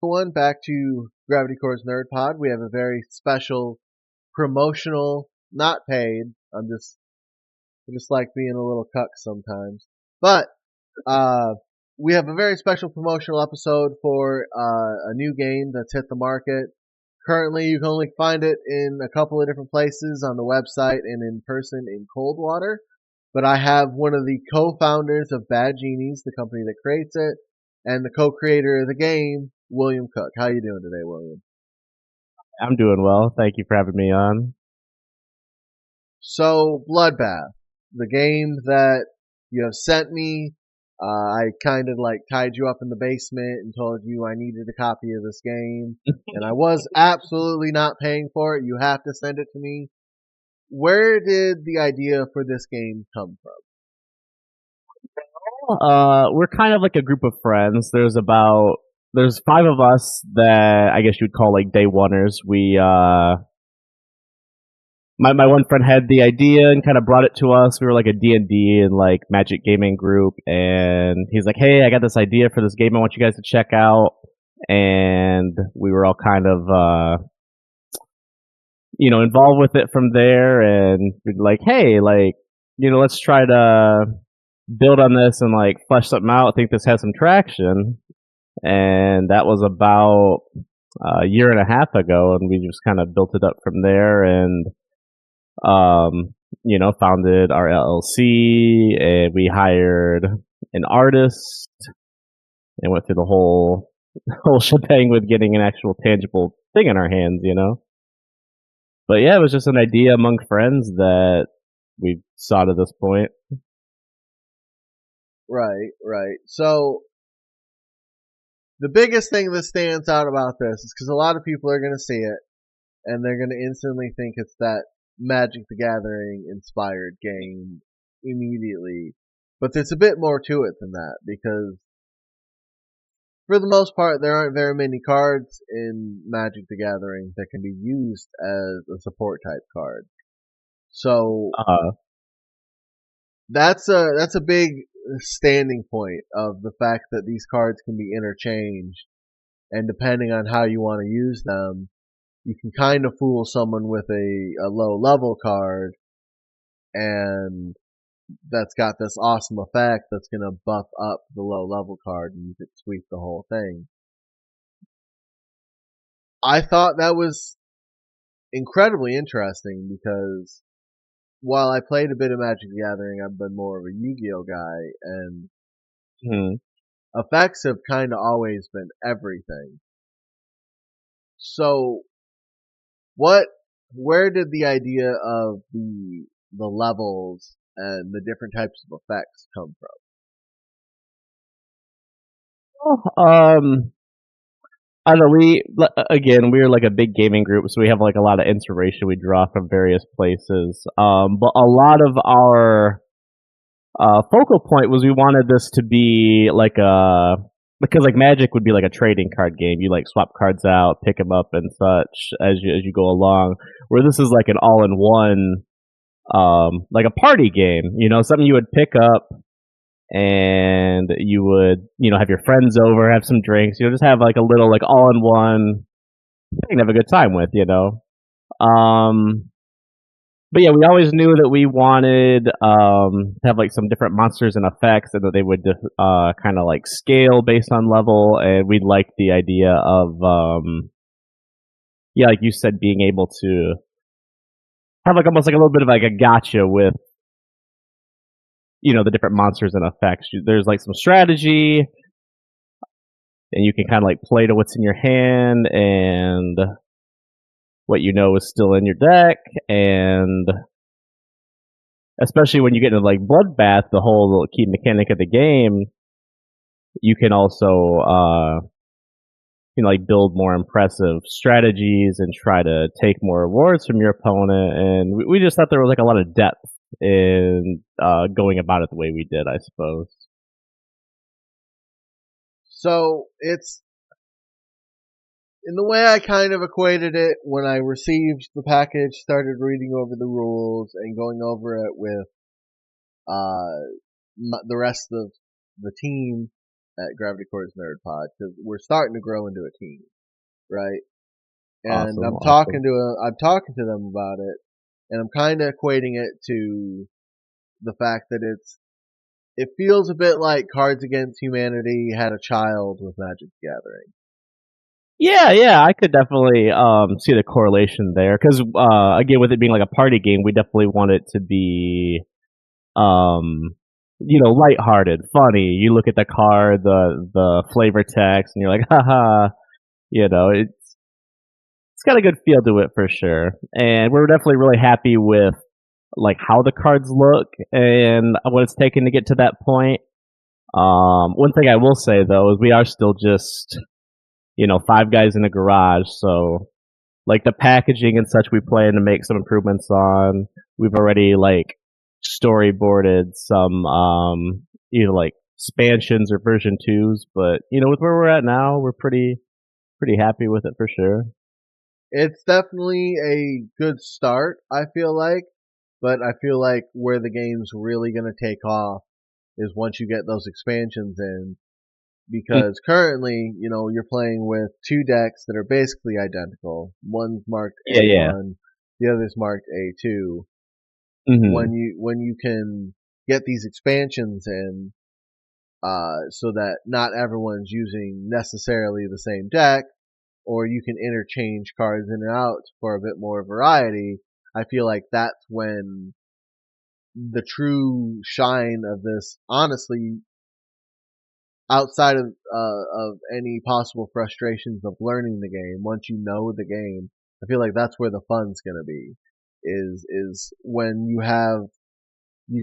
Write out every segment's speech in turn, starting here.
everyone, back to Gravitycore's Nerd Pod. We have a very special promotional, not paid. I just like being a little cuck sometimes. But uh, we have a very special promotional episode for a new game that's hit the market. Currently, you can only find it in a couple of different places on the website and in person in Coldwater. But I have one of the co-founders of Bad Genies, the company that creates it, and the co-creator of the game, William Cook. How you doing today, William? I'm doing well. Thank you for having me on. So, Bloodbath, the game that you have sent me. I kind of like tied you up in the basement and told you I needed a copy of this game, and I was absolutely not paying for it. You have to send it to me. Where did the idea for this game come from? We're kind of like a group of friends. There's five of us that I guess you'd call like day oneers. My one friend had the idea and kind of brought it to us. We were like a D&D and like Magic gaming group, and he's like, "Hey, I got this idea for this game. I want you guys to check out." And we were all kind of involved with it from there, and we're like, "Hey, like, let's try to build on this and like flesh something out. I think this has some traction." And that was about a year and a half ago, and we just kind of built it up from there, and founded our LLC, and we hired an artist and went through the whole whole shebang with getting an actual tangible thing in our hands. But yeah, it was just an idea among friends that we saw to this point. Right, right. So the biggest thing that stands out about this is because a lot of people are going to see it and they're going to instantly think it's that Magic the Gathering inspired game immediately. But there's a bit more to it than that because for the most part there aren't very many cards in Magic the Gathering that can be used as a support type card. So Uh, that's a big standing point of the fact that these cards can be interchanged, and depending on how you want to use them, you can kind of fool someone with a low level card, and that's got this awesome effect that's going to buff up the low level card, and you could sweep the whole thing. I thought that was incredibly interesting because while I played a bit of Magic the Gathering, I've been more of a Yu-Gi-Oh guy, and hmm. effects have kind of always been everything. So, what, where did the idea of the levels and the different types of effects come from? Um, I don't know. Again, we're like a big gaming group, so we have like a lot of inspiration we draw from various places. But a lot of our focal point was we wanted this to be like a because like Magic would be like a trading card game. You like swap cards out, pick them up, and such as you go along. Where this is like an all-in-one, like a party game. Something you would pick up and you would have your friends over, have some drinks. Just have like a little like all-in-one thing to have a good time with. Um, but yeah, we always knew that we wanted to have like some different monsters and effects, and that they would kind of like scale based on level. And we liked the idea of yeah, like you said, being able to have like almost like a little bit of like a gotcha with the different monsters and effects. There's like some strategy, and you can kind of like play to what's in your hand and what is still in your deck, and especially when you get into like Bloodbath, the whole key mechanic of the game, you can also like build more impressive strategies and try to take more rewards from your opponent. And we just thought there was like a lot of depth in going about it the way we did, I suppose. So it's in the way I kind of equated it when I received the package, started reading over the rules and going over it with the rest of the team. at Gravitycore's Nerd Pod because we're starting to grow into a team, right? And Awesome, awesome. I'm talking to them about it, and I'm kind of equating it to the fact that it feels a bit like Cards Against Humanity had a child with Magic the Gathering. Yeah, yeah, I could definitely see the correlation there because again, with it being like a party game, we definitely want it to be um lighthearted, funny. You look at the card, the flavor text, and you're like, haha. It's got a good feel to it for sure, and we're definitely really happy with like how the cards look and what it's taken to get to that point. One thing I will say though is we are still just five guys in a garage, so like the packaging and such we plan to make some improvements on. We've already like storyboarded some either like expansions or version 2s, but with where we're at now, we're pretty happy with it for sure. It's definitely a good start, I feel like, but I feel like where the game's really going to take off is once you get those expansions in, Mm, because currently, you're playing with two decks that are basically identical. One's marked yeah, yeah. A1, the other's marked A2. Hmm. When you can get these expansions in, so that not everyone's using necessarily the same deck, or you can interchange cards in and out for a bit more variety. I feel like that's when the true shine of this, honestly, outside of any possible frustrations of learning the game, once you know the game, I feel like that's where the fun's gonna be. Is when you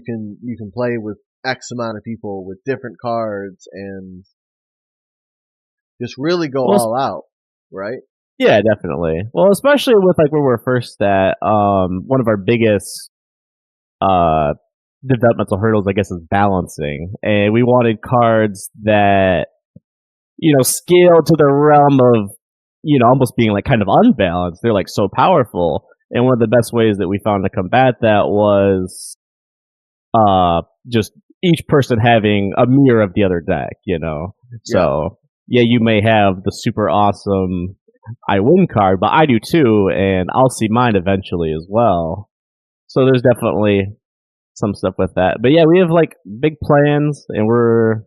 can play with X amount of people with different cards and just really go Well, all out, right? yeah, definitely. Well, especially with like where we're first at, one of our biggest uh developmental hurdles, I guess, is balancing, and we wanted cards that scale to the realm of almost being like kind of unbalanced. They're like so powerful, and one of the best ways that we found to combat that was just each person having a mirror of the other deck. Yeah. So yeah, you may have the super awesome I win card, but I do too, and I'll see mine eventually as well. So there's definitely some stuff with that. But yeah, we have like big plans, and we're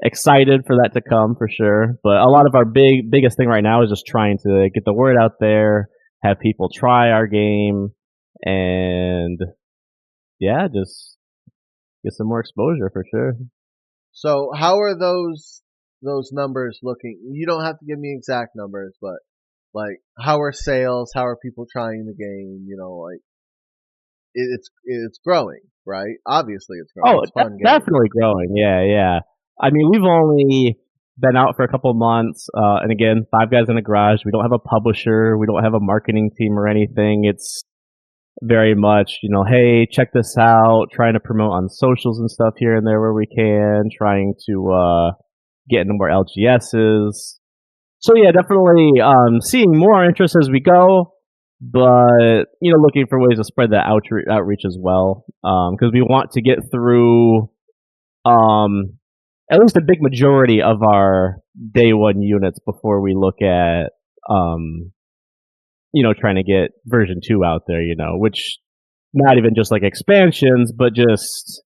excited for that to come for sure. But a lot of our biggest thing right now is just trying to get the word out there, have people try our game, and yeah, just get some more exposure for sure. So how are those numbers looking? You don't have to give me exact numbers, but like how are sales? How are people trying the game? Like it's growing, right? Obviously, it's growing. Oh, It's a fun game. definitely growing. Yeah, yeah. I mean, we've only been out for a couple months, and again, five guys in a garage. We don't have a publisher. We don't have a marketing team or anything. It's very much, hey, check this out. Trying to promote on socials and stuff here and there where we can. Trying to get into more LGSs. So yeah, definitely seeing more interest as we go, but looking for ways to spread that outreach as well, because we want to get through um, at least a big majority of our day one units before we look at um, trying to get version 2 out there. Which not even just like expansions, but just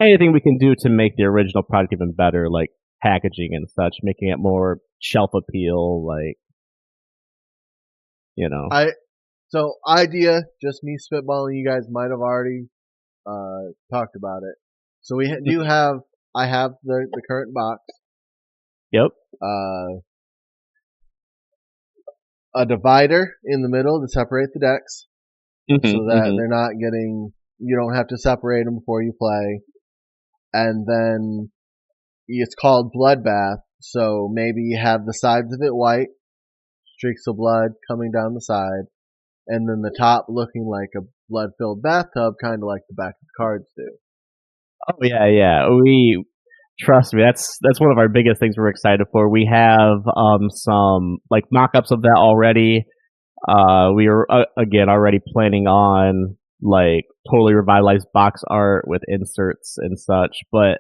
anything we can do to make the original product even better, like packaging and such, making it more shelf appeal, like you know. I so idea, just me spitballing. You guys might have already talked about it. So we do have. I have the current box. Yep. Uh, a divider in the middle to separate the decks, so Mhm. that Mhm. they're not getting. You don't have to separate them before you play. And then it's called Bloodbath. So maybe you have the sides of it white, streaks of blood coming down the side, and then the top looking like a blood-filled bathtub, kind of like the back of the cards do. Oh yeah, yeah. We trust me. That's one of our biggest things we're excited for. We have some like mock-ups of that already. We are again already planning on like totally revitalized box art with inserts and such, but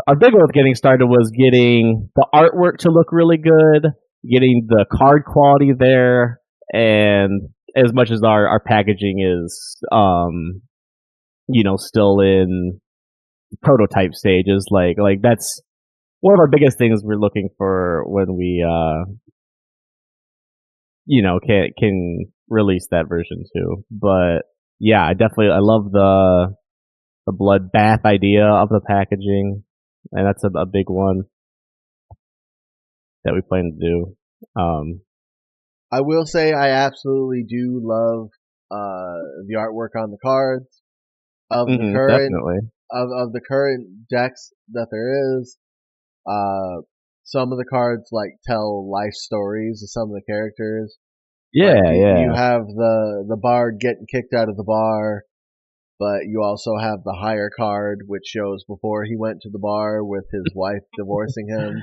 our big one with getting started was getting the artwork to look really good, getting the card quality there, and as much as our packaging is, still in prototype stages, like that's one of our biggest things we're looking for when we, can release that version too. But yeah, I love the bloodbath idea of the packaging, and that's a big one that we plan to do. Um, I will say I absolutely do love the artwork on the cards of the current definitely. of the current decks that there is. Uh, some of the cards like tell life stories of some of the characters. Like Yeah, you yeah. have the bard getting kicked out of the bar, but you also have the hire card, which shows before he went to the bar with his wife divorcing him.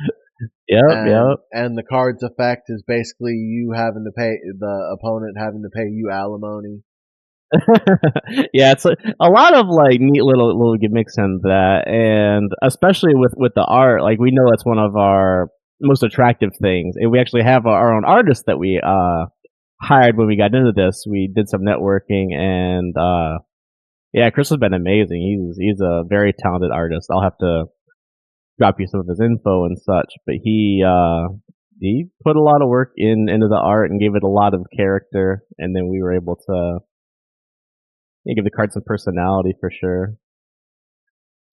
Yep, And yep. and the card's effect is basically you having to pay the opponent having to pay you alimony. Yeah, it's a lot of like neat little gimmicks in that, and especially with the art, like we know it's one of our most attractive things, and we actually have our own artist that we hired when we got into this. We did some networking, and yeah, Chris has been amazing. He's a very talented artist. I'll have to drop you some of his info and such, but he put a lot of work into the art and gave it a lot of character, and then we were able to give the card some personality for sure.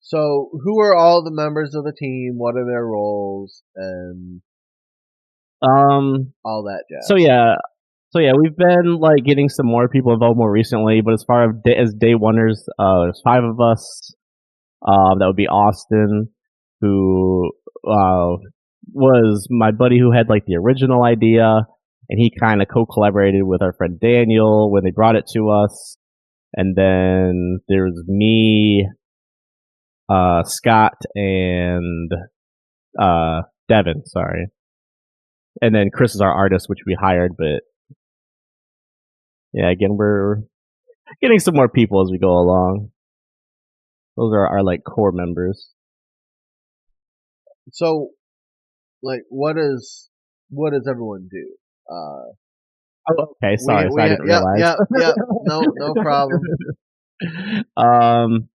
So, who are all the members of the team? What are their roles and Um, all that so jazz? yeah, so yeah, we've been like getting some more people involved more recently, but as far as day oneers, there's five of us. That would be Austin, who was my buddy who had like the original idea, and he kind of co-collaborated with our friend Daniel when they brought it to us. And then there's me, Scott, and Devin. Sorry, and then Chris is our artist, which we hired. But yeah, again, we're getting some more people as we go along. Those are our like core members. So, like, what does everyone do? Oh, okay. We Sorry, I didn't yep realize. yep yep. No problem. um,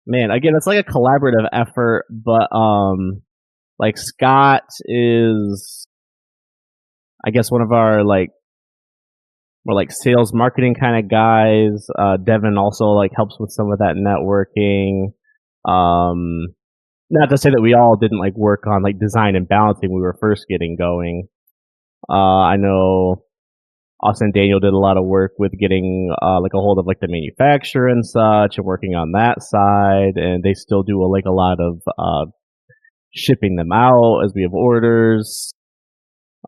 man, again, it's like a collaborative effort, but like Scott is, I guess, one of our like more like sales marketing kind of guys. Devin also like helps with some of that networking. Um, not to say that we all didn't like work on like design and balancing when we were first getting going. I know Austin and Daniel did a lot of work with getting like a hold of like the manufacturer and such, and working on that side. And they still do like a lot of shipping them out as we have orders.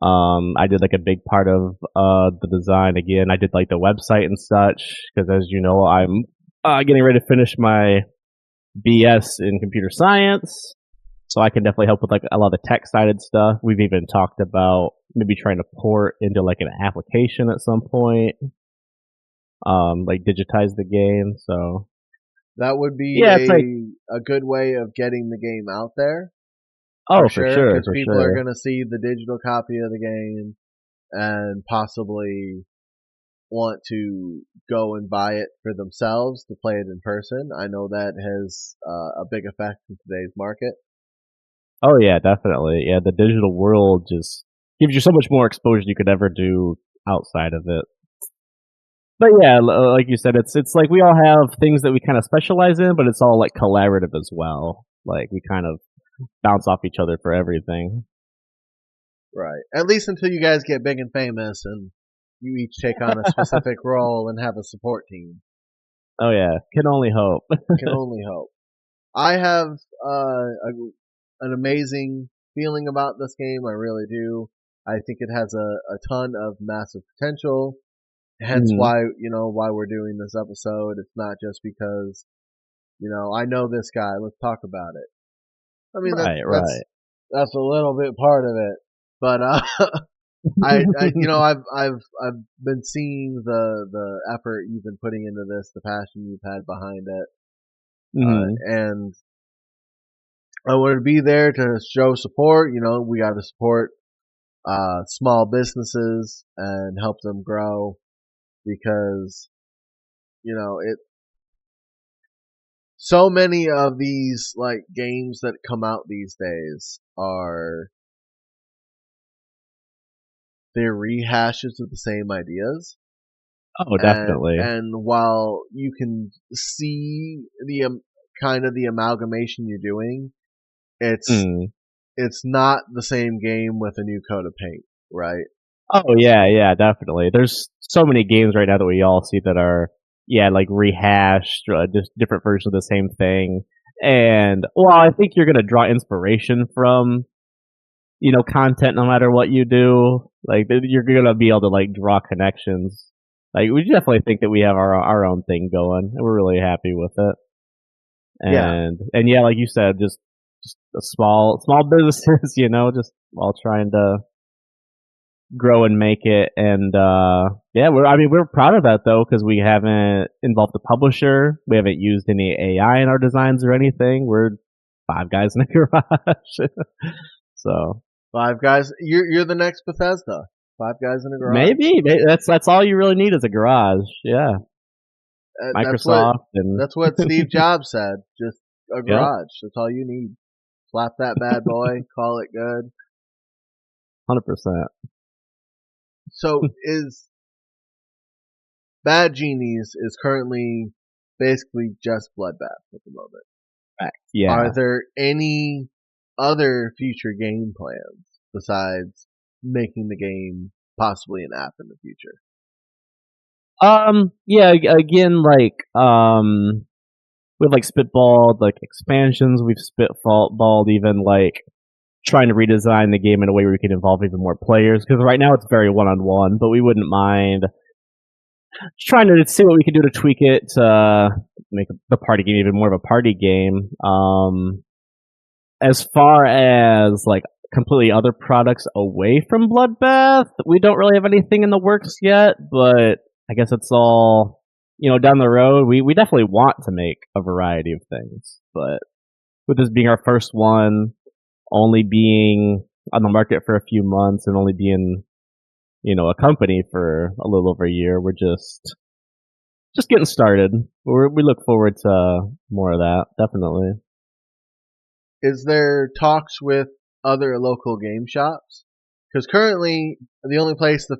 I did like a big part of the design again. I did like the website and such because, as you know, I'm getting ready to finish my BS in computer science, so I can definitely help with like a lot of the tech sided stuff. We've even talked about maybe trying to port into like an application at some point, like digitize the game. So That would be yeah, it's like, a good way of getting the game out there for oh, for sure, sure, because for people are sure. going to see the digital copy of the game and possibly want to go and buy it for themselves to play it in person. I know that has a big effect in today's market. Oh yeah, definitely. Yeah, the digital world just gives you so much more exposure you could ever do outside of it. But yeah, like you said, it's like we all have things that we kind of specialize in, but it's all like collaborative as well. Like we kind of bounce off each other for everything. Right. At least until you guys get big and famous and you each take on a specific role and have a support team. Oh yeah, can only hope. Can only hope. I have an amazing feeling about this game. I really do. I think it has a ton of massive potential. Hence Mhm. why we're doing this episode. It's not just because, I know this guy. Let's talk about it. I mean, Right, that's right. that's a little bit part of it. But I've been seeing the effort you've been putting into this, the passion you've had behind it, Mhm. and I want to be there to show support. We got to support small businesses and help them grow because it so many of these like games that come out these days they're rehashes of the same ideas. Oh, and definitely. and while you can see the kind of the amalgamation you're doing, it's Mm. it's not the same game with a new coat of paint, right? Oh yeah, yeah, definitely. There's so many games right now that we all see that are, yeah, like rehashed, just different versions of the same thing. And well, I think you're gonna draw inspiration from, content no matter what you do. Like you're gonna be able to like draw connections. Like we definitely think that we have our own thing going, and we're really happy with it. Yeah, And yeah, like you said, just a small businesses, just all trying to grow and make it. And yeah, we're proud of that though, because we haven't involved the publisher. We haven't used any AI in our designs or anything. We're five guys in a garage. So Five Guys. You're the next Bethesda. Five Guys in a Garage. maybe that's all you really need is a garage. Yeah, That's what Microsoft and Steve Jobs said. Just a yep, garage. That's all you need. Slap that bad boy. Call it good. 100%. So is Bad Genies is currently basically just Bloodbath at the moment. Yeah. Are there any other future game plans besides making the game possibly an app in the future? Yeah. Again, like we've like spitballed like expansions. We've spitballed even like trying to redesign the game in a way where we can involve even more players. Because right now it's very one on one, but we wouldn't mind trying to see what we can do to tweak it to make the party game even more of a party game. As far as like completely other products away from Bloodbath, we don't really have anything in the works yet, but I guess it's all, down the road. We definitely want to make a variety of things, but with this being our first one, only being on the market for a few months and only being, a company for a little over a year, we're just getting started. We look forward to more of that, definitely. Is there talks with other local game shops? Because currently the only place to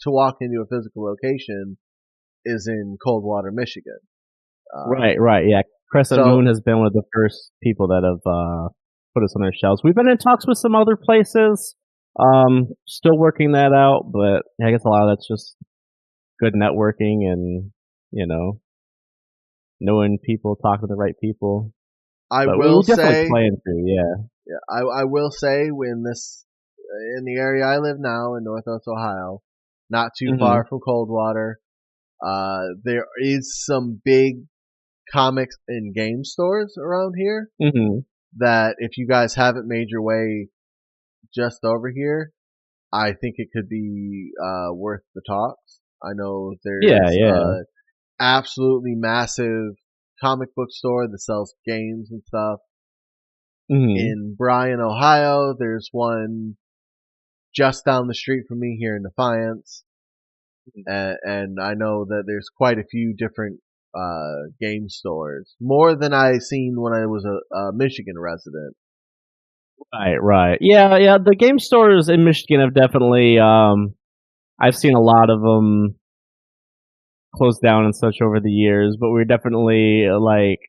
walk into a physical location is in Coldwater, Michigan. Right, right, yeah. Crescent So Moon has been one of the first people that have put us on their shelves. We've been in talks with some other places, still working that out, but I guess a lot of that's just good networking and you know knowing people, talking to the right people. I But will we definitely say, plan to, yeah. yeah, I will say in the area I live now in Northwest Ohio, not too Mhm. far from Coldwater, there is some big comics and game stores around here Mhm. that if you guys haven't made your way just over here, I think it could be worth the talks. I know Yeah, there's yeah. a absolutely massive comic book store that sells games and stuff Mhm. in Bryan, Ohio. There's one just down the street from me here in Defiance, and I know that there's quite a few different game stores, more than I seen when I was a Michigan resident. Right, right. Yeah, yeah. The game stores in Michigan have definitely. I've seen a lot of them closed down and such over the years, but we're definitely like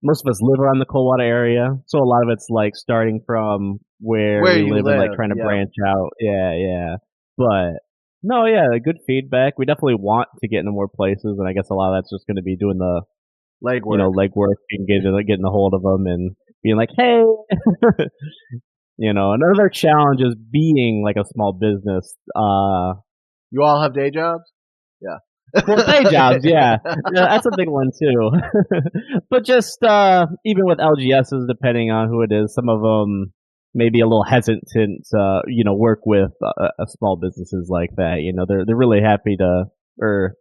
most of us live around the Coldwater area, so a lot of it's like starting from where Where we you live and like live, trying to yep. branch out. Yeah, yeah. But no, yeah, good feedback. We definitely want to get into more places, and I guess a lot of that's just going to be doing the Legwork. legwork and getting a hold of them and being like, hey, another challenge is being like a small business. You all have day jobs? Yeah. Well, day jobs, yeah. Yeah, that's a big one too. But just even with LGSs, depending on who it is, some of them may be a little hesitant to work with small businesses like that. They're really happy to or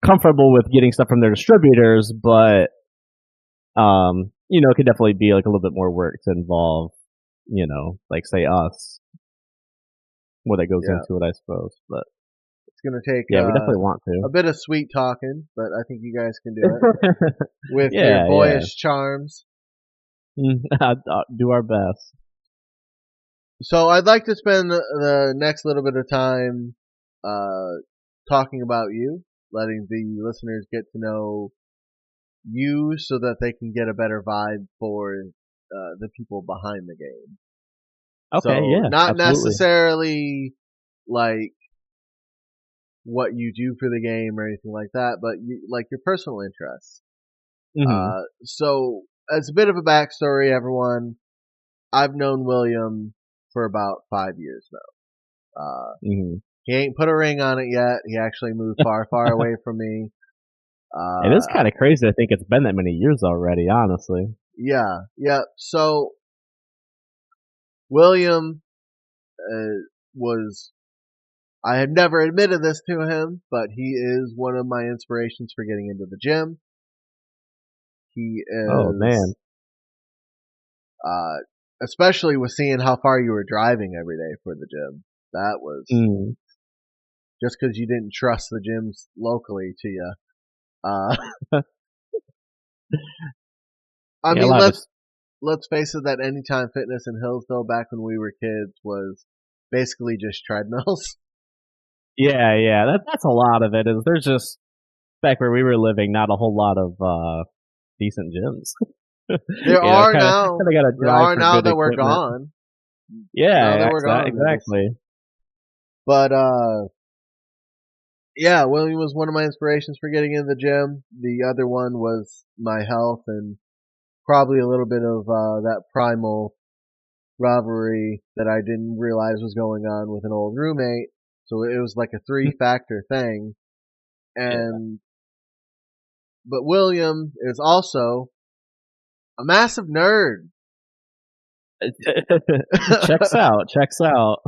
comfortable with getting stuff from their distributors, but It could definitely be like a little bit more work to involve, like say us, what that goes Yeah, into it, I suppose. But it's gonna take yeah, we definitely want a to. bit of sweet talking, but I think you guys can do it with your Yeah, yeah. boyish charms. Do our best. So I'd like to spend the next little bit of time talking about you, letting the listeners get to know you so that they can get a better vibe for the people behind the game. Okay, So yeah, not absolutely. necessarily like what you do for the game or anything like that, but like your personal interests. Mhm. So as a bit of a backstory, everyone, I've known William for about 5 years now. Mhm. He ain't put a ring on it yet. He actually moved far, far away from me. It is Uh, kind of crazy. I think it's been that many years already. Honestly. yeah, yeah. So William was, I had never admitted this to him, but he is one of my inspirations for getting into the gym. He Oh is, man. uh, especially with seeing how far you were driving every day for the gym. That was Mm. just because you didn't trust the gyms locally to you. Uh, I Yeah, a mean, lot of us. let's face it, that Anytime Fitness in Hillsville back when we were kids was basically just treadmills. Yeah, yeah. That's a lot of it. Is there's just back where we were living, not a whole lot of decent gyms. There are Kind of now. got to There drive are for now good that we're equipment. gone. Now that Yeah, we're gone, it is. exactly. But yeah, William was one of my inspirations for getting into the gym. The other one was my health and probably a little bit of that primal rivalry that I didn't realize was going on with an old roommate. So it was like a three factor thing. Yeah. And but William is also a massive nerd. Checks out. Checks out.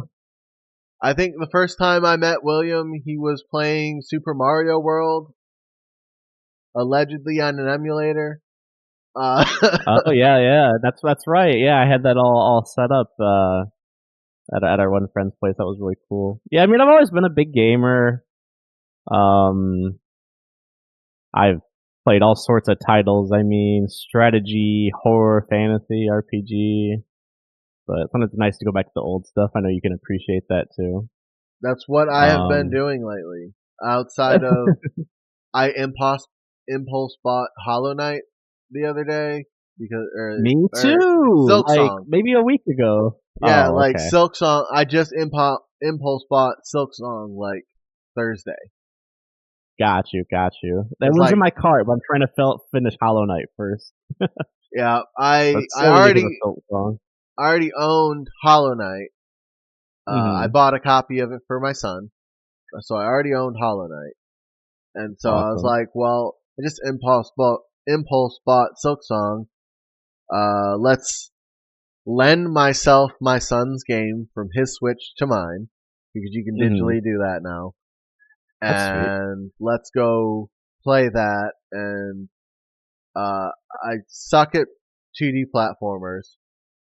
I think the first time I met William, he was playing Super Mario World, allegedly on an emulator. Uh, Oh yeah, yeah. That's right. Yeah, I had that all set up at our one friend's place. That was really cool. Yeah, I mean, I've always been a big gamer. Um, I've played all sorts of titles. I mean, strategy, horror, fantasy, RPG. But sometimes it's nice to go back to the old stuff. I know you can appreciate that too. that's what I have been Um, doing lately. Outside of, I impulse bought Hollow Knight the other day because, Me or too. Silk Like Song. maybe a week ago. Yeah, Oh, like okay. Silk Song. I just impulse bought Silk Song like Thursday. Got you. Got you. That It's was in like, my cart, but I'm trying to finish Hollow Knight first. yeah, But slowly get to the Silk Song. I already owned Hollow Knight. I Mm-hmm. bought a copy of it for my son, so I already owned Hollow Knight, and so I was Awesome. like, well, I just impulse bought Silk Song. Let's lend myself my son's game from his Switch to mine because you can Mm-hmm. digitally do that now, That's sweet. and let's go play that. And I suck at 2D platformers.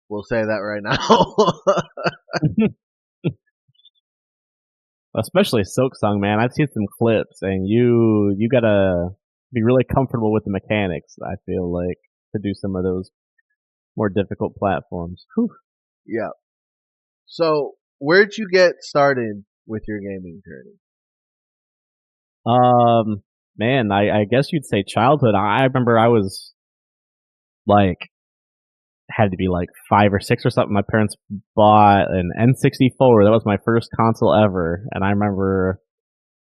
We'll say that right now. Especially Silk Song, man. I've seen some clips, and you gotta be really comfortable with the mechanics. I feel like to do some of those more difficult platforms. Whew. Yeah. So, where'd you get started with your gaming journey? Um, man, I guess you'd say childhood. I remember I was like had to be like 5 or 6 or something. My parents bought an N64. That was my first console ever, and I remember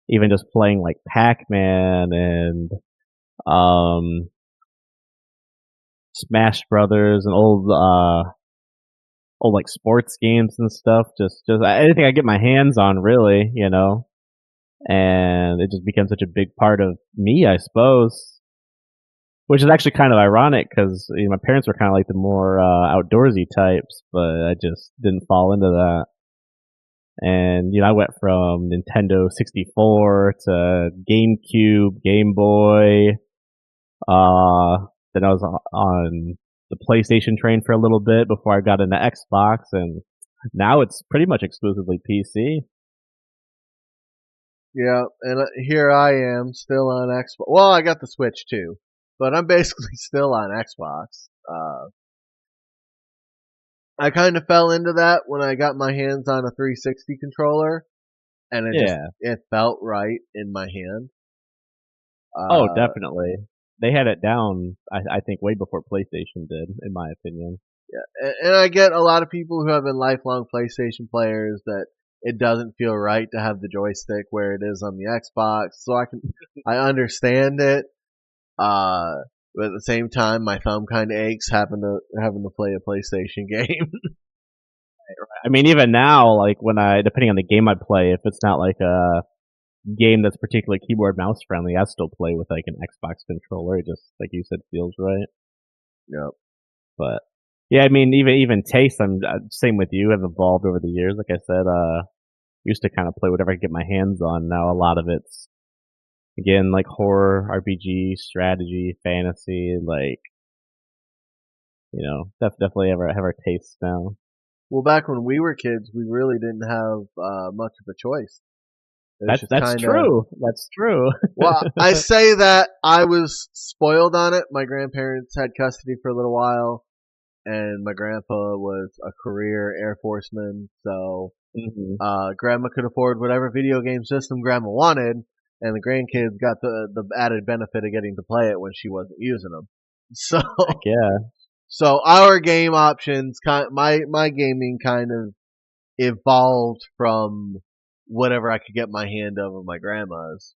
even just playing like Pac-Man and um Smash Brothers and old like sports games and stuff. Just anything I get my hands on, really. And it just became such a big part of me, I suppose. Which is actually kind of ironic because my parents were kind of like the more outdoorsy types, but I just didn't fall into that. And I went from Nintendo 64 to GameCube, Game Boy, Then I was on the PlayStation train for a little bit before I got into Xbox, and now it's pretty much exclusively PC. Yeah, and here I am still on Xbox. Well, I got the Switch too, but I'm basically still on Xbox. I kind of fell into that when I got my hands on a 360 controller, and Yeah. it felt right in my hand. Oh, Uh, definitely. They had it down, I think, way before PlayStation did, in my opinion. yeah, and I get a lot of people who have been lifelong PlayStation players that it doesn't feel right to have the joystick where it is on the Xbox. So I understand it. Uh, but at the same time, my thumb kind of aches having to play a PlayStation game. I mean, even now, like when depending on the game I play, if it's not like a game that's particularly keyboard mouse friendly, I still play with like an Xbox controller. It just like you said, feels right. Yep. But yeah, I mean, even taste. I'm same with you. Have evolved over the years. Like I said, used to kind of play whatever I could get my hands on. Now a lot of it's again like horror, RPG, strategy, fantasy. Like definitely have our tastes now. Well, back when we were kids, we really didn't have much of a choice. It was just That's kind of. true. That's true. Well, I say that I was spoiled on it. My grandparents had custody for a little while, and my grandpa was a career Air Forceman, so hmm grandma could afford whatever video game system grandma wanted, and the grandkids got the added benefit of getting to play it when she wasn't using them. So Heck yeah. so our game options, my gaming kind of evolved from whatever I could get my hand of my grandma's,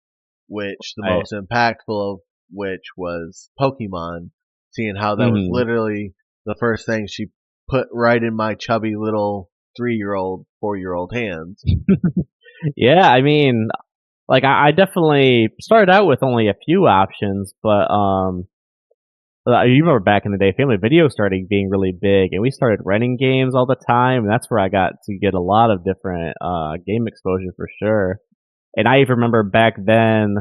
which the Right. most impactful of which was Pokemon, seeing how that was hmm literally the first thing she put right in my chubby little 3-year-old, 4-year-old hands. Yeah, I mean, like I definitely started out with only a few options, but you remember back in the day, Family Video started being really big, and we started renting games all the time, and that's where I got to get a lot of different game exposure for sure. And I even remember back then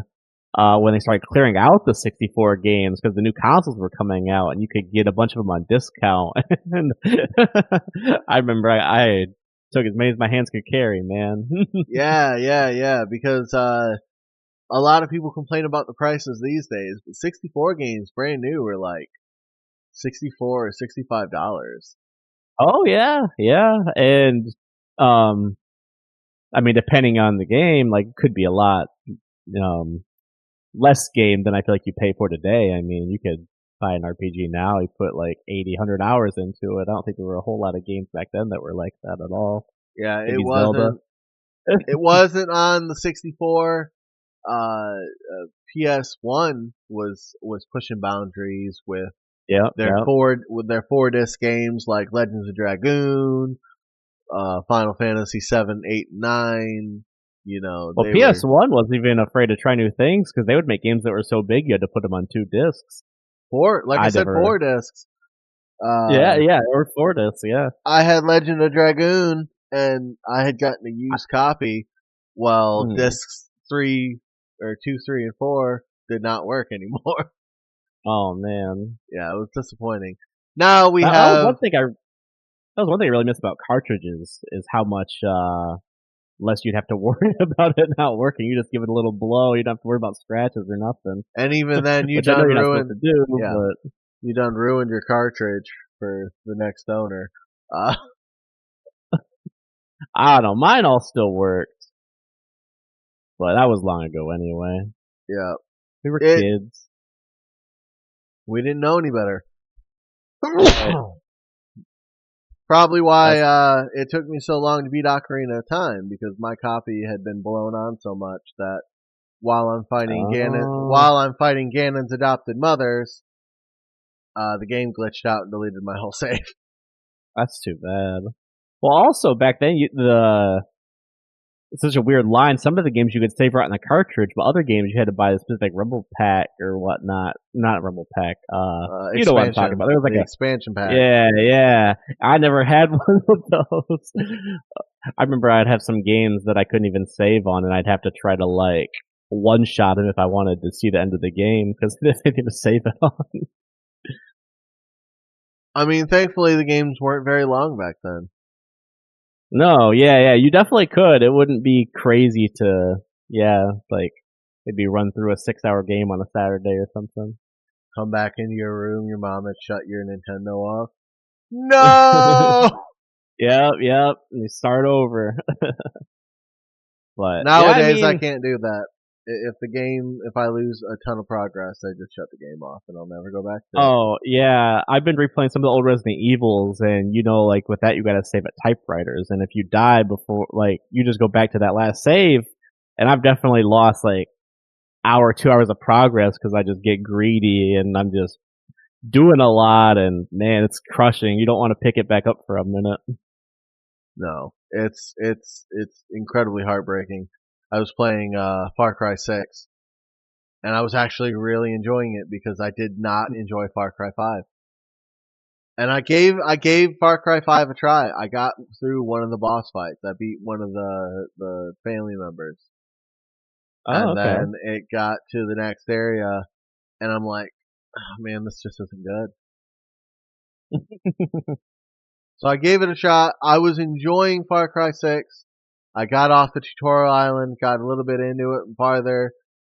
when they started clearing out the 64 games because the new consoles were coming out, and you could get a bunch of them on discount. And I remember I took as many as my hands could carry, man. Yeah, because a lot of people complain about the prices these days, but 64 games brand new were like 64 or $65. Oh yeah, yeah, and um, I mean, depending on the game, like could be a lot um less game than I feel like you pay for today. I mean, you could buy an RPG now, you put like 80, 100 hours into it. I don't think there were a whole lot of games back then that were like that at all. Yeah, Maybe Zelda. it wasn't on the 64. PS1 was pushing boundaries Yep, yep. with their 4 disc games like Legends of Dragoon, Final Fantasy 7, 8, 9. You know, Well, they were PS1 wasn't even afraid to try new things because they would make games that were so big you had to put them on 2 discs. like I I said, never. 4 discs. Yeah, Uh, yeah, or 4 discs. Yeah. I had Legend of Dragoon, and I had gotten a used copy. While Mm. discs 3 or 2, 3, and 4 did not work anymore. Oh man, Yeah, it was disappointing. Now we that was have. one thing that was one thing I really miss about cartridges is how much less you'd have to worry about it not working. You just give it a little blow. You don't have to worry about scratches or nothing. And even then, Which I know you're not supposed to do, yeah, but you done ruined your cartridge for the next owner. Uh, I don't know. Mine all still worked, but that was long ago anyway. yeah, We were it. kids. We didn't know any better. Right. Probably why That's it took me so long to beat Ocarina of Time, because my copy had been blown on so much that oh, while I'm fighting Ganon's adopted mothers, the game glitched out and deleted my whole save. that's too bad. Well, also back then, it's such a weird line. Some of the games you could save right on the cartridge, but other games you had to buy the specific Rumble Pack or whatnot. Not Rumble Pack. You know what I'm talking about. There was like The a expansion pack. yeah, yeah. I never had one of those. I remember I'd have some games that I couldn't even save on, and I'd have to try to like one shot them if I wanted to see the end of the game because there's anything to save it on. I mean, thankfully the games weren't very long back then. No, yeah, you definitely could. It wouldn't be crazy to, yeah, like maybe run through a 6-hour game on a Saturday or something. Come back into your room, your mom had shut your Nintendo off. No! Yep, and you start over. But yeah, I Nowadays, I mean, can't do that. If I lose a ton of progress, I just shut the game off and I'll never go back to it. oh yeah, I've been replaying some of the old Resident Evils, and like with that, you gotta save at typewriters, and if you die before, like, you just go back to that last save, and I've definitely lost like hour, 2 hours of progress because I just get greedy and I'm just doing a lot, and man, it's crushing. You don't want to pick it back up for a minute. No, it's incredibly heartbreaking. I was playing Far Cry 6, and I was actually really enjoying it because I did not enjoy Far Cry 5. And I gave Far Cry 5 a try. I got through one of the boss fights. I beat one of the family members. Oh, And okay. then it got to the next area and I'm like, oh man, this just isn't good. So I gave it a shot. I was enjoying Far Cry 6. I got off the tutorial island, got a little bit into it and farther,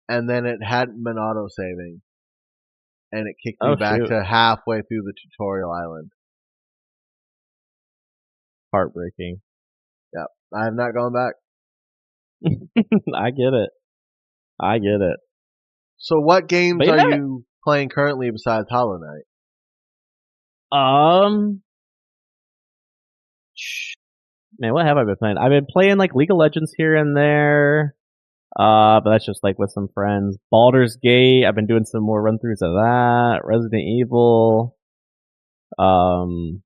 and then it hadn't been auto saving. And it kicked me Oh back shoot, to halfway through the tutorial island. heartbreaking. Yep. I have not gone back. I get it. I get it. So what games But are yeah, you playing currently besides Hollow Knight? um, man, what have I been playing? I've been playing like League of Legends here and there. But that's just like with some friends. Baldur's Gate. I've been doing some more run throughs of that. Resident Evil. Um,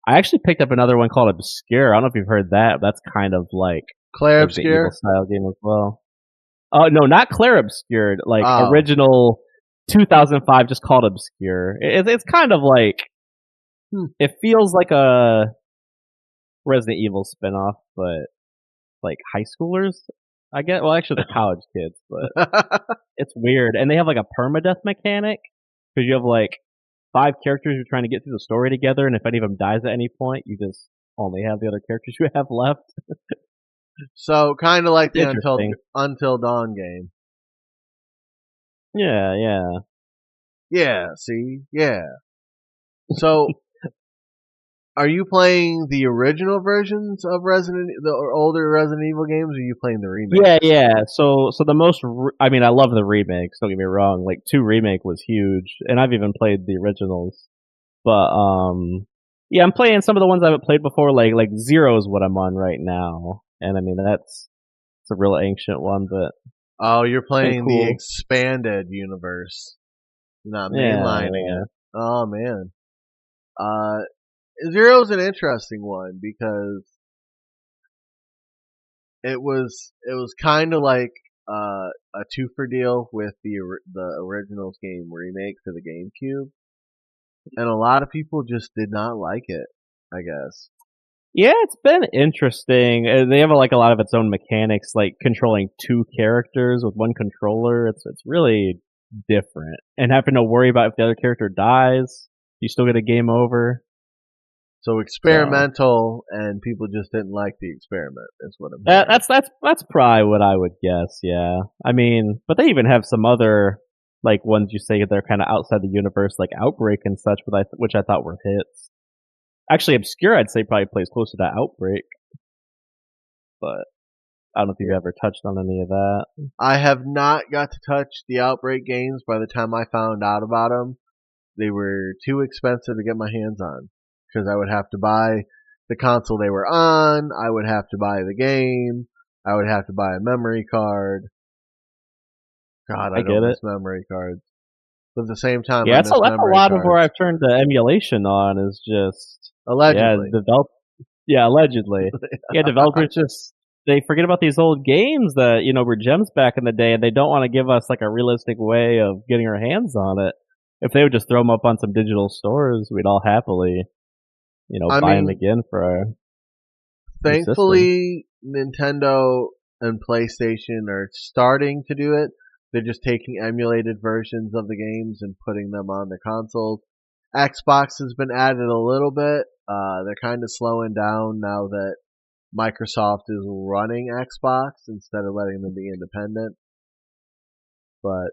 I actually picked up another one called Obscure. I don't know if you've heard that. But that's kind of like Claire Resident Evil Obscure? style game as well. Oh no, not Claire Obscured. Like Oh. original 2005, just called Obscure. It's kind of like, Hmm. it feels like a Resident Evil spinoff, but like high schoolers. I get. Well, actually, they're college kids, but it's weird. And they have like a permadeath mechanic because you have like 5 characters you're trying to get through the story together, and if any of them dies at any point, you just only have the other characters you have left. So kind of like It's the interesting. Until Dawn game. Yeah. Yeah, see? Yeah. So are you playing the original versions of the older Resident Evil games, or are you playing the remakes? Yeah. So the I mean, I love the remakes. Don't get me wrong. Like 2 remake was huge, and I've even played the originals. But yeah, I'm playing some of the ones I haven't played before. Like Zero is what I'm on right now, and I mean it's a real ancient one, but Oh, you're it's been playing the cool. expanded universe, not mainlining Yeah. it. Oh man. Uh, Zero's an interesting one because it was kind of like a two for deal with the originals game remake for the GameCube, and a lot of people just did not like it. I guess. Yeah, it's been interesting. They have like a lot of its own mechanics, like controlling 2 characters with one controller. It's really different, and having to worry about if the other character dies, you still get a game over. So So experimental, and people just didn't like the experiment. Is what I'm that, hearing. that's probably what I would guess. Yeah, I mean, but they even have some other like ones you say they're kind of outside the universe, like Outbreak and such, which I thought were hits. Actually, Obscure, I'd say probably plays closer to Outbreak, but I don't know if you've Yeah. ever touched on any of that. I have not got to touch the Outbreak games. By the time I found out about them, they were too expensive to get my hands on because I would have to buy the console they were on. I would have to buy the game. I would have to buy a memory card. God, I I get don't it. miss memory cards. But at the same time, Yeah, I miss that's a memory lot of where cards. I've turned to emulation on is just yeah, Allegedly. yeah, allegedly. Yeah, developers just they forget about these old games that, were gems back in the day, and they don't want to give us like a realistic way of getting our hands on it. If they would just throw them up on some digital stores, we'd all happily, I buy them mean, again for our new system. thankfully, Nintendo and PlayStation are starting to do it. They're just taking emulated versions of the games and putting them on the consoles. Xbox has been added a little bit. They're kind of slowing down now that Microsoft is running Xbox instead of letting them be independent. But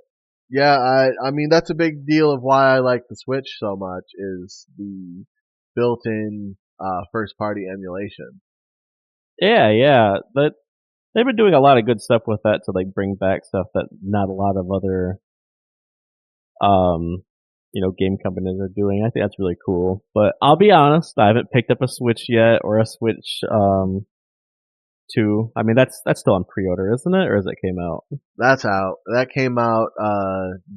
yeah, I mean that's a big deal of why I like the Switch so much is the built-in first party emulation. Yeah, yeah. But they've been doing a lot of good stuff with that to like bring back stuff that not a lot of other um game companies are doing. I think that's really cool. But I'll be honest, I haven't picked up a Switch yet or a Switch 2. I mean that's still on pre-order, isn't it? Or has it came out? That's out. That came out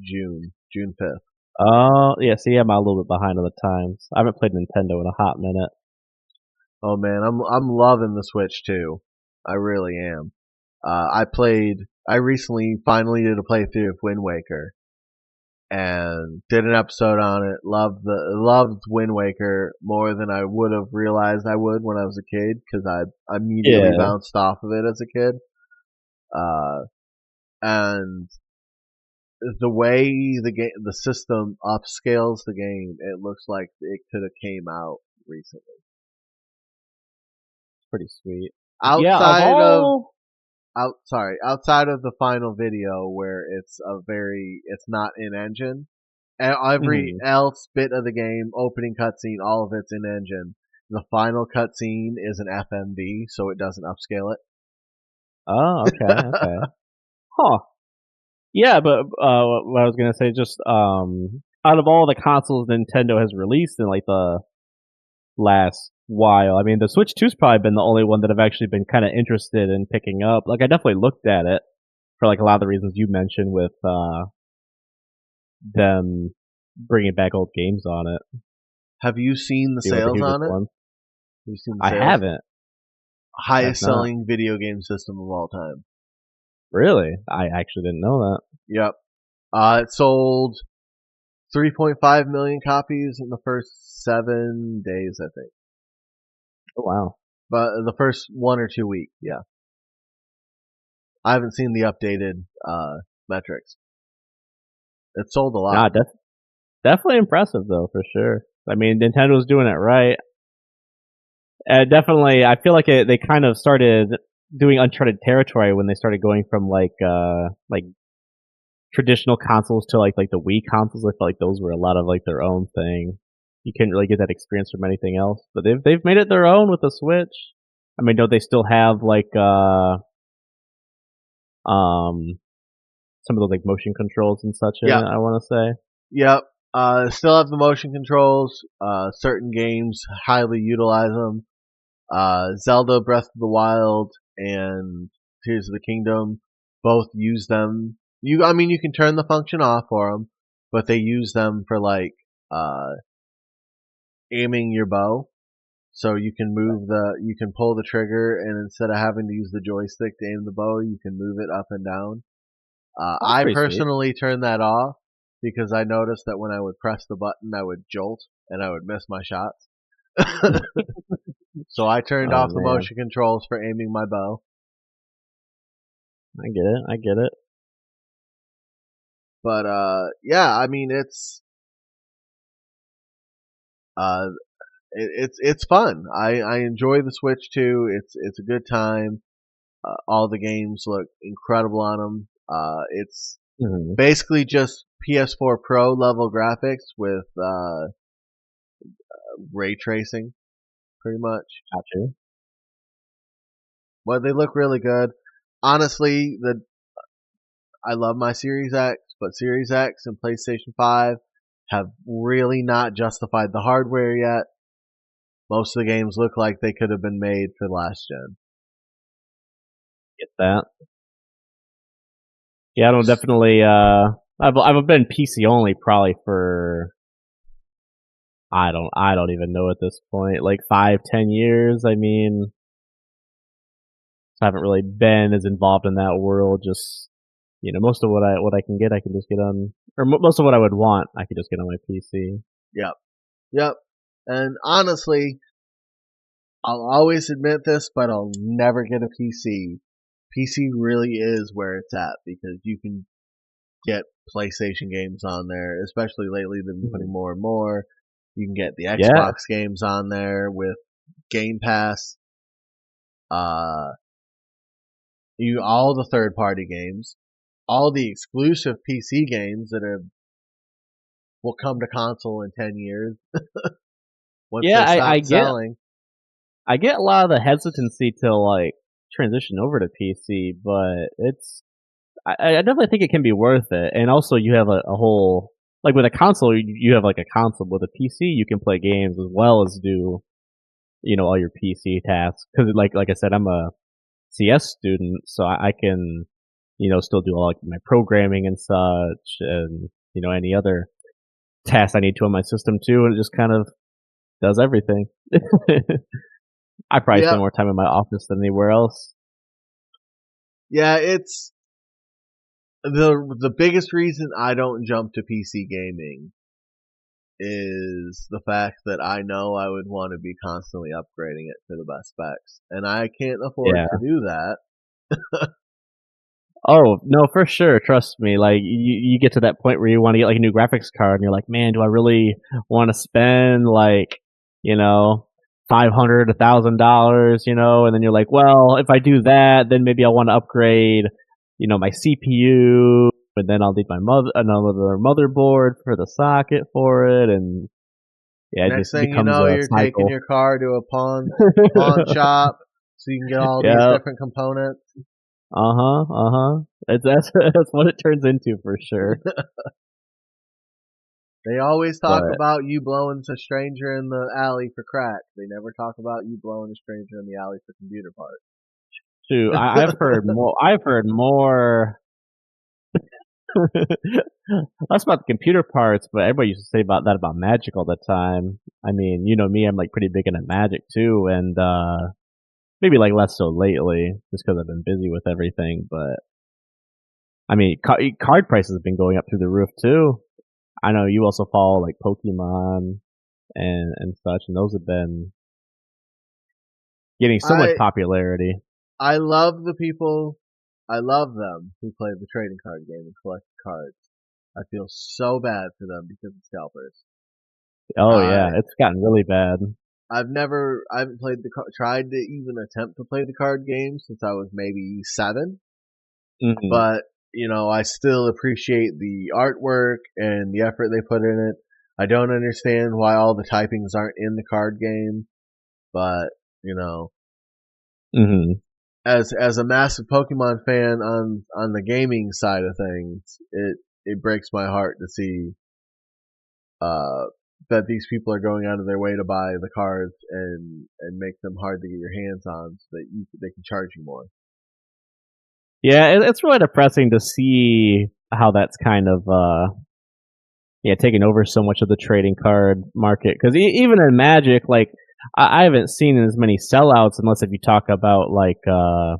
June 5th. Oh, yeah, see, I'm a little bit behind on the times. I haven't played Nintendo in a hot minute. Oh man, I'm loving the Switch too. I really am. I recently finally did a playthrough of Wind Waker and did an episode on it. Loved Wind Waker more than I would have realized I would when I was a kid because I immediately Yeah, bounced off of it as a kid. Uh, and the way the system upscales the game, it looks like it could have came out recently. pretty sweet. Yeah, of Outside of all. outside of the final video where it's not in engine. Every Mhm. else bit of the game, opening cutscene, all of it's in engine. The final cutscene is an FMV, so it doesn't upscale Oh, okay, it. okay. Huh. Yeah, but what I was gonna say, just out of all the consoles Nintendo has released in like the last while, I mean, the Switch 2's probably been the only one that I've actually been kind of interested in picking up. Like, I definitely looked at it for like a lot of the reasons you mentioned with them bringing back old games on it, Have you seen the being like the sales hugest on it? Have one. you seen the I sales? haven't. I've Highest not. selling video game system of all time. Really? I actually didn't know that. Yep. It sold 3.5 million copies in the first 7 days, I think. Oh, wow. But the first 1 or 2 weeks, yeah. I haven't seen the updated metrics. It sold a Nah, lot. definitely impressive though, for sure. I mean, Nintendo's doing it right. Definitely, I feel like they kind of started doing uncharted territory when they started going from like traditional consoles to like the Wii consoles. I felt like those were a lot of like their own thing. You couldn't really get that experience from anything else. But they've made it their own with the Switch. I mean, don't they still have like um some of those like motion controls and such in Yep. it? I want to say. Yep. Still have the motion controls. Certain games highly utilize them. Zelda Breath of the Wild and Tears of the Kingdom both use them. I mean, you can turn the function off for them, but they use them for like uh, aiming your bow. So you can pull the trigger, and instead of having to use the joystick to aim the bow, you can move it up and down. Oh, that's I pretty sweet. personally turned that off because I noticed that when I would press the button, I would jolt and I would miss my shots. So I turned Oh off the man, motion controls for aiming my bow. I get it. I get it. But yeah, I mean uh, it's fun. I enjoy the Switch too. It's a good time. All the games look incredible on them. It's Mhm. basically just PS4 Pro level graphics with ray tracing, pretty much. Gotcha. But they look really good. Honestly, the I love my Series X, but Series X and PlayStation 5 have really not justified the hardware yet. Most of the games look like they could have been made for last gen. Get that. Yeah, I don't definitely. I've been PC only probably for I don't even know at this point, like 5, 10 years. I mean, I haven't really been as involved in that world. Just most of what I can get, I can just get on, or most of what I would want, I could just get on my PC. Yep. Yep. And honestly, I'll always admit this, but I'll never get a PC. PC really is where it's at because you can get PlayStation games on there, especially lately they've been Mhm. putting more and more. You can get the Yeah, Xbox games on there with Game Pass. Uh, you all the third party games, all the exclusive PC games that will come to console in 10 years once yeah. they I stop get selling. I get a lot of the hesitancy to like transition over to PC, but I definitely think it can be worth it. And also, you have a whole like with a console, you have like a console. With a PC, you can play games as well as do all your PC tasks. Because like I said, I'm a CS student, so I can still do all like my programming and such, and any other tasks I need to on my system too, and it just kind of does everything. I probably spend Yep. more time in my office than anywhere else. Yeah, it's the biggest reason I don't jump to PC gaming is the fact that I know I would want to be constantly upgrading it to the best specs, and I can't afford Yeah. to do that. Oh no, for sure. Trust me. Like you get to that point where you want to get like a new graphics card, and you're like, man, do I really want to spend like you know $500, $1,000, And then you're like, well, if I do that, then maybe I want to upgrade, my CPU, and then I'll need my another motherboard for the socket for it, and yeah, it Next just thing you becomes know, a you're taking cycle. your car to a pawn shop so you can get all these Yeah. different components. Uh huh. Uh huh. That's what it turns into for sure. They always talk But about you blowing a stranger in the alley for crack. They never talk about you blowing a stranger in the alley for computer parts. shoot, I've heard more. I've heard more. That's about the computer parts, but everybody used to say about that about Magic all the time. I mean, you know me, I'm like pretty big into Magic too, and maybe like less so lately, just because I've been busy with everything. But I mean, card prices have been going up through the roof too. I know you also follow like Pokemon and such, and those have been getting so much I popularity. I love the people. I love them who play the trading card game and collect cards. I feel so bad for them because of scalpers. Oh yeah, I it's gotten really bad. I haven't tried to even attempt to play the card game since I was maybe 7, Hmm. but I still appreciate the artwork and the effort they put in it. I don't understand why all the typings aren't in the card game, but you know, Hmm. as a massive Pokemon fan on the gaming side of things, it breaks my heart to see uh that these people are going out of their way to buy the cards and make them hard to get your hands on so that they can charge you more. Yeah, it's really depressing to see how that's kind of yeah taking over so much of the trading card market. Because even in Magic, like I haven't seen as many sellouts unless if you talk about like the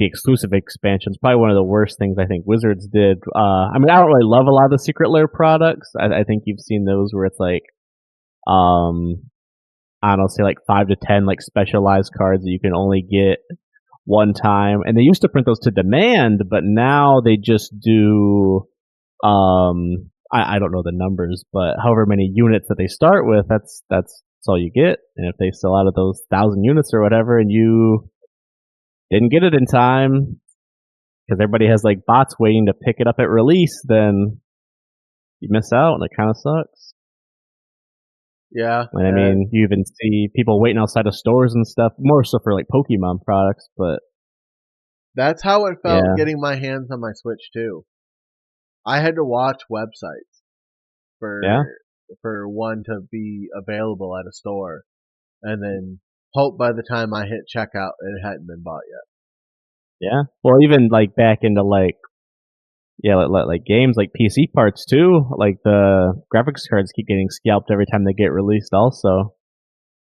exclusive expansions. Probably one of the worst things I think Wizards did. I mean, I don't really love a lot of the Secret Lair products. I think you've seen those where it's like um I don't know, say like 5 to 10 like specialized cards that you can only get one time. And they used to print those to demand, but now they just do I don't know the numbers, but however many units that they start with, that's all you get. And if they sell out of those 1,000 units or whatever, and you didn't get it in time because everybody has like bots waiting to pick it up at release, then you miss out, and it kind of sucks. Yeah, And I mean, you even see people waiting outside of stores and stuff, more so for like Pokemon products, but that's how it felt yeah, getting my hands on my Switch too. I had to watch websites yeah, for one to be available at a store, and then hope by the time I hit checkout it hadn't been bought yet. yeah. Well, even like back into like yeah, like games like PC parts too. Like the graphics cards keep getting scalped every time they get released, also,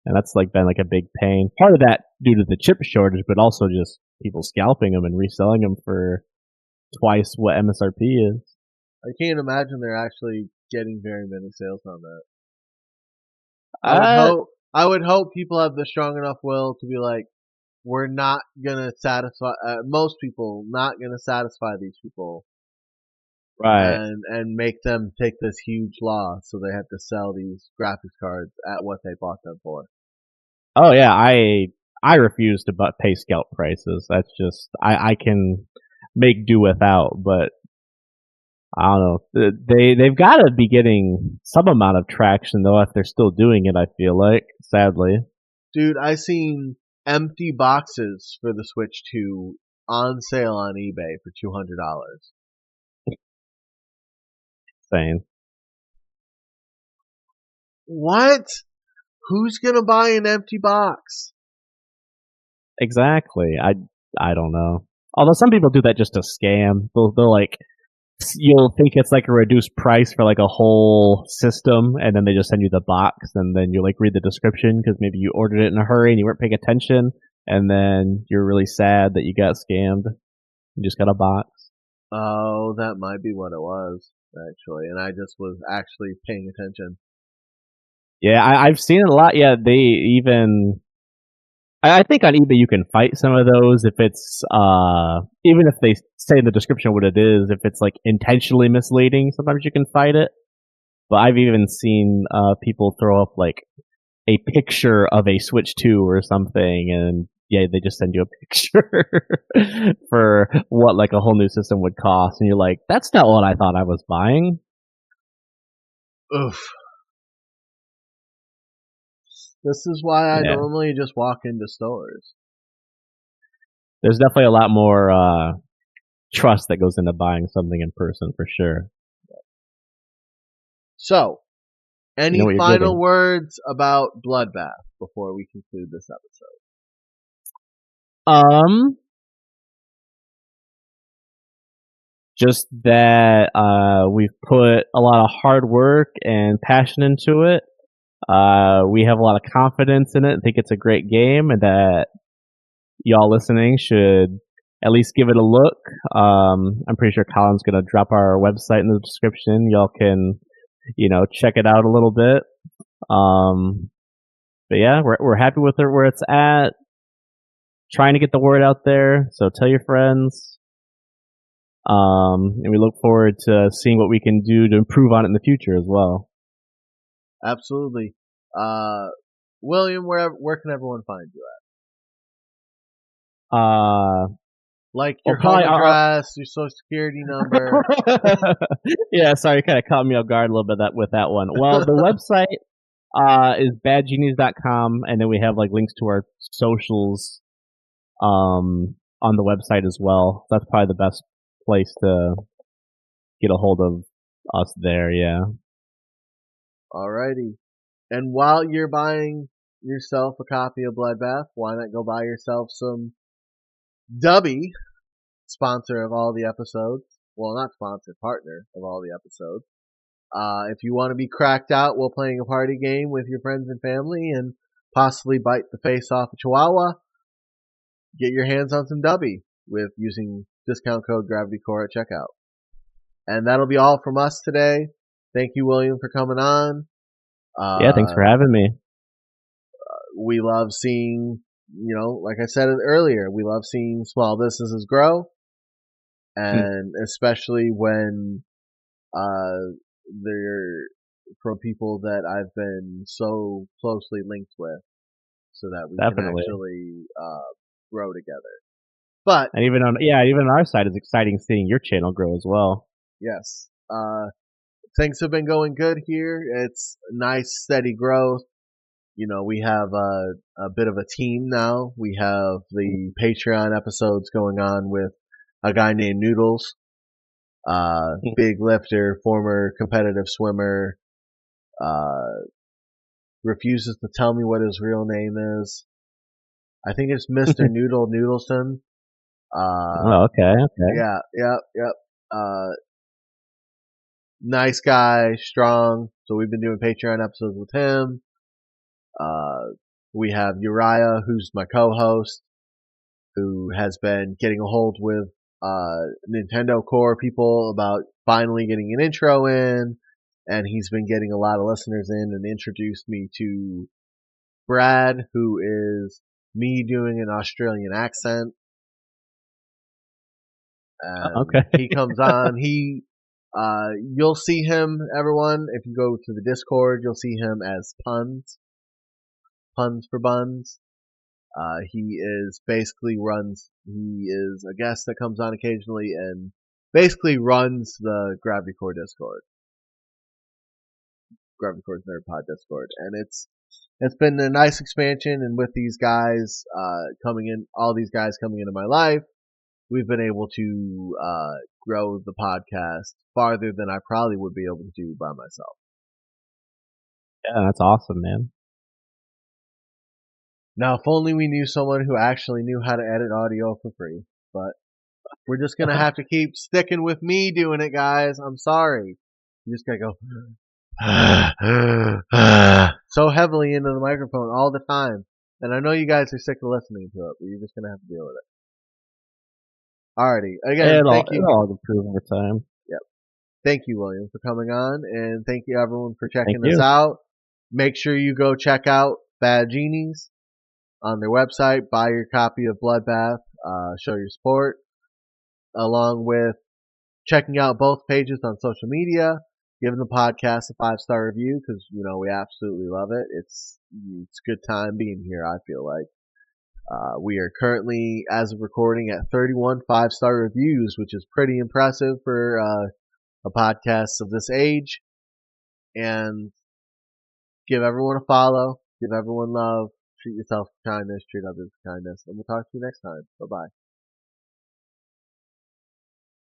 and that's like been like a big pain. Part of that due to the chip shortage, but also just people scalping them and reselling them for twice what MSRP is. I can't imagine they're actually getting very many sales on that. Uh, I would hope people have the strong enough will to be like, we're not gonna satisfy most people, not gonna satisfy these people Right. and make them take this huge loss, so they have to sell these graphics cards at what they bought them for. Oh yeah, I refuse to pay scalp prices. That's just I can make do without, but I don't know. They've got to be getting some amount of traction though if they're still doing it. I feel like, sadly, Dude, I seen empty boxes for the Switch 2 on sale on eBay for $200. saying What? Who's gonna buy an empty box? exactly. I don't know. Although some people do that just to scam. They'll like you'll think it's like a reduced price for like a whole system, and then they just send you the box, and then you like read the description because maybe you ordered it in a hurry and you weren't paying attention, and then you're really sad that you got scammed. You just got a box. Oh, that might be what it was, actually, and I just was actually paying attention. Yeah, I've seen it a lot. Yeah, they even I think on eBay you can fight some of those if it's even if they say in the description what it is, if it's like intentionally misleading, sometimes you can fight it. But I've even seen people throw up like a picture of a Switch 2 or something, and yeah, they just send you a picture for what like a whole new system would cost, and you're like, that's not what I thought I was buying. Oof. This is why I Yeah, normally just walk into stores. there's definitely a lot more trust that goes into buying something in person for sure. So, You know any what you're final getting. words about Bloodbath before we conclude this episode? Um, just that we've put a lot of hard work and passion into it. We have a lot of confidence in it. I think it's a great game, and that y'all listening should at least give it a look. I'm pretty sure Colin's gonna drop our website in the description. Y'all can, check it out a little bit. Um, but yeah, we're happy with it where it's at. Trying to get the word out there, so tell your friends. And we look forward to seeing what we can do to improve on it in the future as well. Absolutely. Uh, William, where can everyone find you Uh, at? Like well, your home probably our address, your social security number. yeah, sorry, kind of caught me off guard a little bit with that one. Well, the website is badgenies.com, and then we have like links to our socials on the website as well. That's probably the best place to get a hold of us there. Yeah, Alrighty. And while you're buying yourself a copy of Bloodbath, why not go buy yourself some Dubby, sponsor of all the episodes. Well, not sponsor, partner of all the episodes. If you want to be cracked out while playing a party game with your friends and family and possibly bite the face off a chihuahua, get your hands on some Dubby with using discount code Gravitycore at checkout. And that'll be all from us today. Thank you, William, for coming on. yeah. Thanks Uh, for having me. we love seeing, like I said earlier, we love seeing small businesses grow, Mm, and especially when they're from people that I've been so closely linked with, so that we can definitely. actually grow together. But And even on our side, it's exciting seeing your channel grow as well. yes, things have been going good here. It's nice, steady growth. We have a bit of a team now. We have the Patreon episodes going on with a guy named Noodles, big lifter, former competitive swimmer, uh, refuses to tell me what his real name is. I think it's Mr. Noodle Noodleson. Oh, okay, okay. Yeah, yep, yep. Uh, nice guy, strong. So we've been doing Patreon episodes with him. Uh, we have Uriah, who's my co-host, who has been getting a hold with Nintendo Core people about finally getting an intro in, and he's been getting a lot of listeners in and introduced me to Brad, who is me doing an Australian accent, and Okay. he comes on. You'll see him, everyone. If you go to the Discord, you'll see him as Puns for Buns. He is a guest that comes on occasionally and basically runs the Gravitycore Discord. Gravitycore's Nerd Pod Discord. And it's been a nice expansion, and with these guys, all these guys coming into my life, we've been able to, grow the podcast farther than I probably would be able to do by myself. Yeah, that's awesome, man. Now, if only we knew someone who actually knew how to edit audio for free, but we're just gonna have to keep sticking with me doing it, guys. I'm sorry. You just gotta go so heavily into the microphone all the time. And I know you guys are sick of listening to it, but you're just gonna have to deal with it. Alrighty. Again, thank you. It'll all improve over time. Yep. Thank you, William, for coming on, and thank you everyone for checking Thank us you. out. Make sure you go check out Bad Genies on their website. Buy your copy of Bloodbath. Show your support, along with checking out both pages on social media. Giving the podcast a 5-star review because we absolutely love it. It's a good time being here. I feel like we are currently, as of recording, at 31 5-star reviews, which is pretty impressive for a podcast of this age. And give everyone a follow. Give everyone love. Treat yourself with kindness. Treat others with kindness. And we'll talk to you next time. Bye bye.